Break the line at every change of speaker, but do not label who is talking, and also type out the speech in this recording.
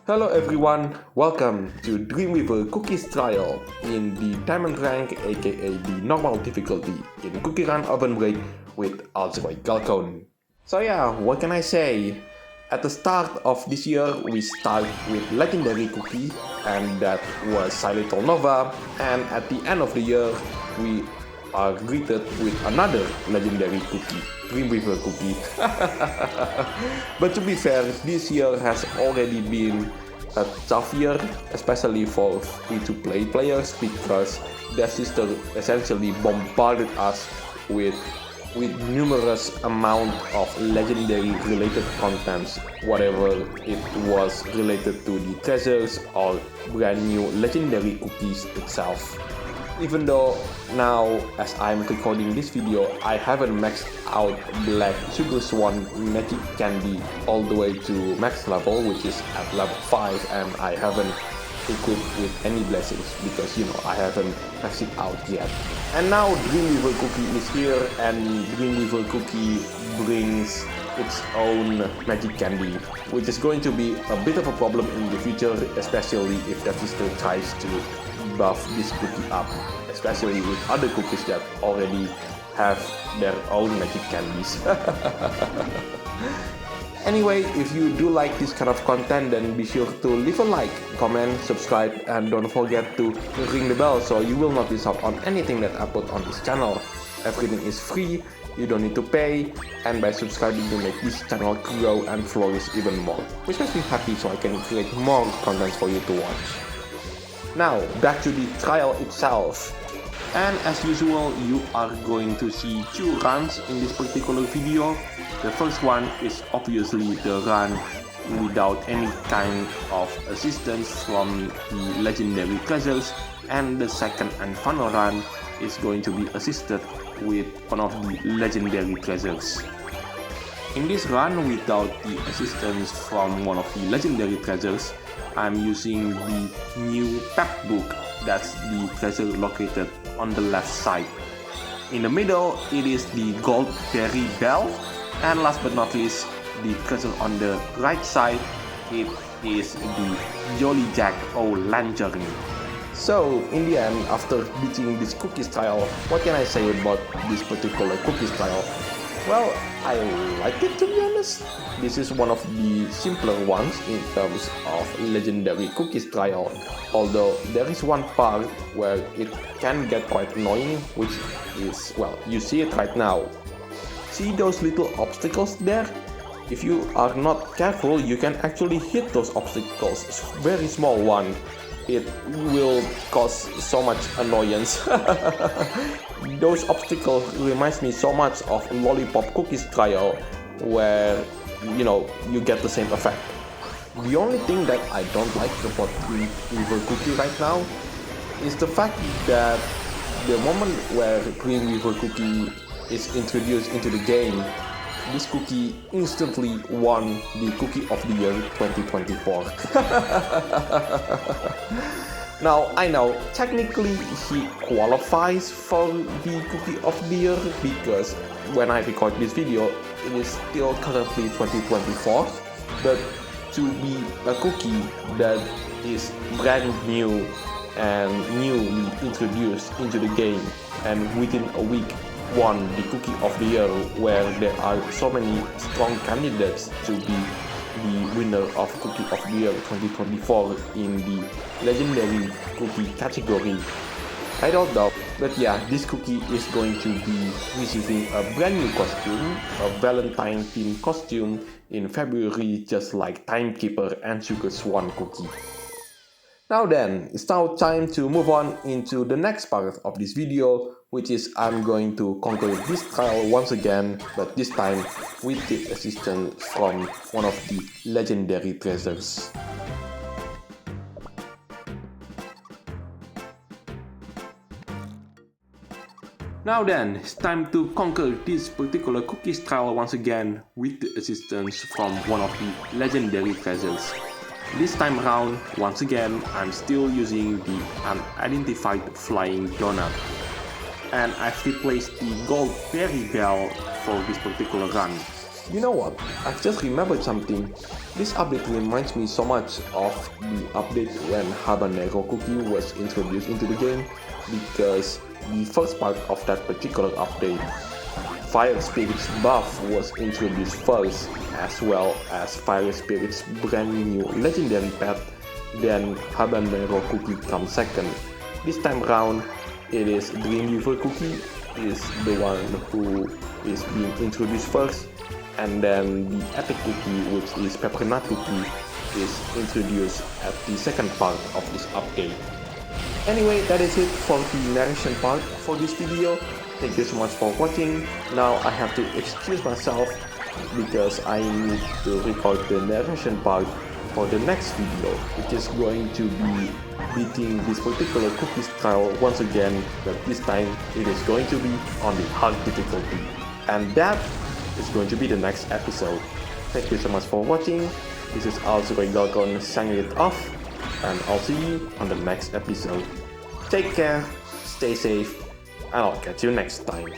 Hello everyone, welcome to Dreamweaver Cookies trial in the Diamondrank aka the normal difficulty in CookieRunOvenBreak with Xylitol Nova. So yeah, what can I say? At the start of this year, we start with legendary cookie, and that was Xylitol Nova, and at the end of the year, we are greeted with another legendary cookie, Dreamweaver Cookie. But to be fair, this year has already been a tough year, especially for free-to-play players, because Devsisters essentially bombarded us with numerous amount of legendary related contents, whatever it was related to the treasures or brand new legendary cookies itself. Even though now, as I'm recording this video, I haven't maxed out Black Sugar Swan Magic Candy all the way to max level, which is at level 5, and I haven't equipped with any blessings because I haven't maxed it out yet. And now Dreamweaver Cookie is here, and Dreamweaver Cookie brings its own magic candy, which is going to be a bit of a problem in the future, especially if Devsisters tries to buff this cookie up, especially with other cookies that already have their own magic candies. Anyway, if you do like this kind of content, then be sure to leave a like, comment, subscribe, and don't forget to ring the bell so you will not miss out on anything that I put on this channel. Everything is free, you don't need to pay, and by subscribing you make this channel grow and flourish even more, which makes me happy so I can create more content for you to watch. Now, back to the trial itself. And as usual, you are going to see two runs in this particular video. The first one is obviously the run without any kind of assistance from the legendary treasures, and the second and final run is going to be assisted with one of the legendary treasures. In this run without the assistance from one of the legendary treasures, I'm using the new pep book. That's the treasure located on the left side. In the middle, it is the gold berry bell, and last but not least, the treasure on the right side, it is the Jolly Jack O Lantern. So, in the end, after beating this cookies trial, what can I say about this particular cookies trial? Well, I like it, to be honest. This is one of the simpler ones in terms of legendary cookies trial, although there is one part where it can get quite annoying, which is, well, you see it right now. See those little obstacles there? If you are not careful, you can actually hit those obstacles, very small one. It will cause so much annoyance. Those obstacles reminds me so much of Lollipop Cookies trial, where you get the same effect. The only thing that I don't like about Dreamweaver Cookie right now is the fact that the moment where Dreamweaver Cookie is introduced into the game, this cookie instantly won the Cookie of the Year 2024. Now, I know, technically he qualifies for the Cookie of the Year because when I record this video, it is still currently 2024, but to be a cookie that is brand new and newly introduced into the game and within a week won the Cookie of the Year, where there are so many strong candidates to be the winner of Cookie of the Year 2024 in the legendary cookie category. I don't know, but yeah, this cookie is going to be receiving a brand new costume, a Valentine themed costume in February, just like Timekeeper and Sugar Swan Cookie. Now then, it's now time to move on into the next part of this video, which is I'm going to conquer this trial once again, but this time with the assistance from one of the legendary treasures. Now then, it's time to conquer this particular cookies trial once again with the assistance from one of the legendary treasures. This time around, once again, I'm still using the unidentified flying donut. And I've replaced the gold berry bell for this particular run. You know what? I've just remembered something. This update reminds me so much of the update when Habanero Cookie was introduced into the game, because the first part of that particular update, Fire Spirit's buff was introduced first, as well as Fire Spirit's brand new legendary pet, then Habanero Cookie comes second. This time around, it is Dreamweaver Cookie is the one who is being introduced first, and then the Epic Cookie, which is Peppernut Cookie, is introduced at the second part of this update. Anyway, that is it for the narration part for this video. Thank you so much for watching. Now I have to excuse myself because I need to record the narration part for the next video, which is going to be beating this particular cookies trial once again, but this time it is going to be on the hard difficulty. And that is going to be the next episode. Thank you so much for watching. This is Galgon signing it off, and I'll see you on the next episode. Take care, stay safe, and I'll catch you next time.